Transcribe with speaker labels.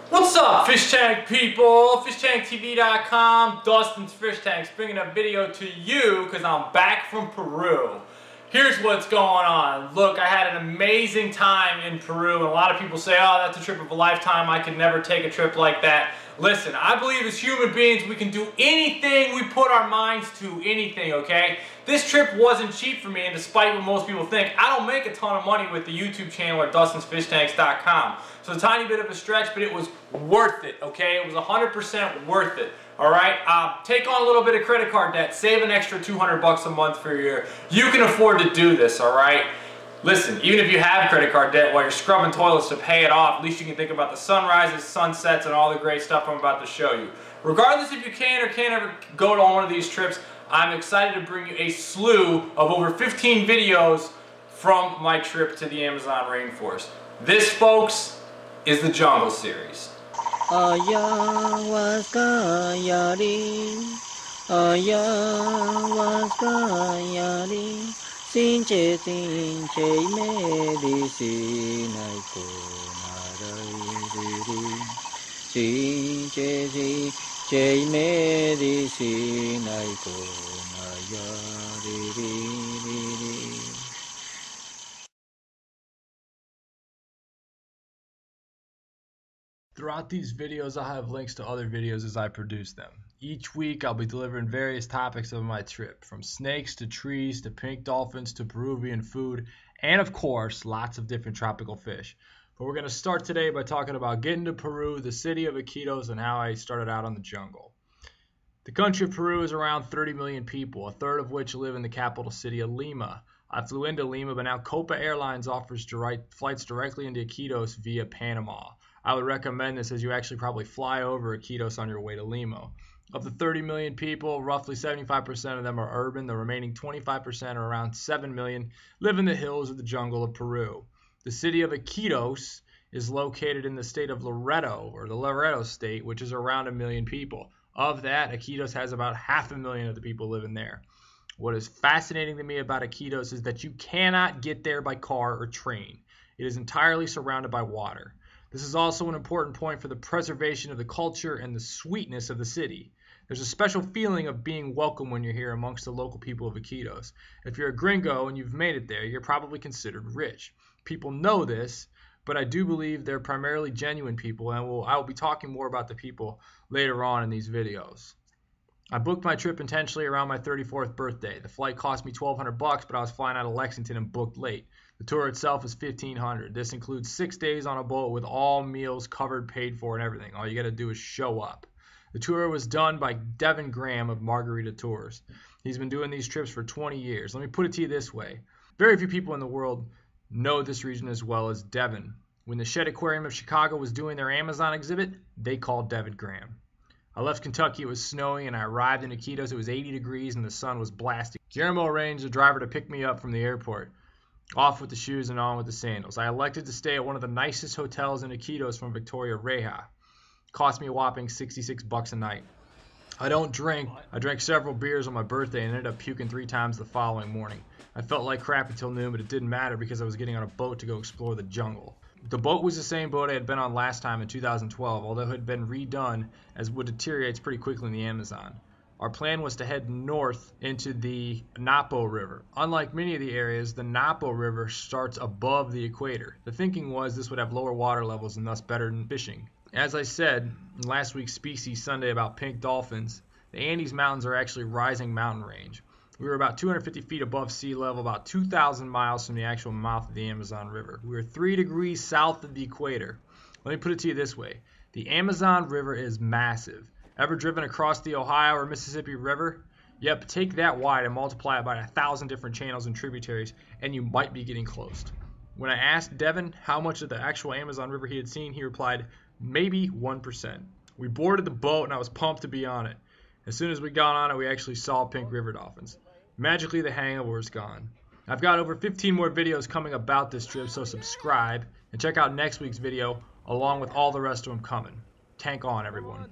Speaker 1: What's up, fish tank people? FishTankTV.com, Dustin's Fish Tanks, bringing a video to you because I'm back from Peru. Here's what's going on. Look, I had an amazing time in Peru, and a lot of people say, oh, that's a trip of a lifetime. I could never take a trip like that. Listen, I believe as human beings we can do anything we put our minds to, anything, okay? This trip wasn't cheap for me, and despite what most people think, I don't make a ton of money with the YouTube channel at DustinsFishTanks.com. So it's a tiny bit of a stretch, but it was worth it, okay? It was 100% worth it, all right? Take on a little bit of credit card debt, save an extra $200 a month for a year. You can afford to do this, all right? Listen, even if you have credit card debt while you're scrubbing toilets to pay it off, at least you can think about the sunrises, sunsets, and all the great stuff I'm about to show you. Regardless if you can or can't ever go on one of these trips, I'm excited to bring you a slew of over 15 videos from my trip to the Amazon rainforest. This, folks, is the Jungle series. Throughout these videos, I'll have links to other videos as I produce them. Each week, I'll be delivering various topics of my trip, from snakes to trees to pink dolphins to Peruvian food, and of course, lots of different tropical fish. But we're going to start today by talking about getting to Peru, the city of Iquitos, and how I started out on the jungle. The country of Peru is around 30 million people, a third of which live in the capital city of Lima. I flew into Lima, but now Copa Airlines offers flights directly into Iquitos via Panama. I would recommend this as you actually probably fly over Iquitos on your way to Lima. Of the 30 million people, roughly 75% of them are urban. The remaining 25%, or around 7 million, live in the hills of the jungle of Peru. The city of Iquitos is located in the state of Loretto, or the Loretto state, which is around 1 million people. Of that, Iquitos has about 500,000 of the people living there. What is fascinating to me about Iquitos is that you cannot get there by car or train. It is entirely surrounded by water. This is also an important point for the preservation of the culture and the sweetness of the city. There's a special feeling of being welcome when you're here amongst the local people of Iquitos. If you're a gringo and you've made it there, you're probably considered rich. People know this, but I do believe they're primarily genuine people, and I will be talking more about the people later on in these videos. I booked my trip intentionally around my 34th birthday. The flight cost me $1,200, but I was flying out of Lexington and booked late. The tour itself is $1,500. This includes 6 days on a boat with all meals covered, paid for, and everything. All you got to do is show up. The tour was done by Devin Graham of Margarita Tours. He's been doing these trips for 20 years. Let me put it to you this way. Very few people in the world know this region as well as Devin. When the Shed Aquarium of Chicago was doing their Amazon exhibit, they called Devin Graham. I left Kentucky, it was snowing, and I arrived in Iquitos, it was 80 degrees and the sun was blasting. Guillermo arranged a driver to pick me up from the airport. Off with the shoes and on with the sandals. I elected to stay at one of the nicest hotels in Iquitos from Victoria Reja. Cost me a whopping $66 a night. I don't drink. I drank several beers on my birthday and ended up puking 3 times the following morning. I felt like crap until noon, but it didn't matter because I was getting on a boat to go explore the jungle. The boat was the same boat I had been on last time in 2012, although it had been redone as wood deteriorates pretty quickly in the Amazon. Our plan was to head north into the Napo River. Unlike many of the areas, the Napo River starts above the equator. The thinking was this would have lower water levels and thus better fishing. As I said in last week's Species Sunday about pink dolphins, the Andes Mountains are actually rising mountain range. We were about 250 feet above sea level, about 2,000 miles from the actual mouth of the Amazon River. We were 3 degrees south of the equator. Let me put it to you this way. The Amazon River is massive. Ever driven across the Ohio or Mississippi River? Yep, take that wide and multiply it by 1,000 different channels and tributaries, and you might be getting close. When I asked Devin how much of the actual Amazon River he had seen, he replied, maybe 1%. We boarded the boat and I was pumped to be on it. As soon as we got on it, we actually saw pink river dolphins. Magically, the hangover is gone. I've got over 15 more videos coming about this trip, so subscribe and check out next week's video along with all the rest of them coming. Tank on, everyone.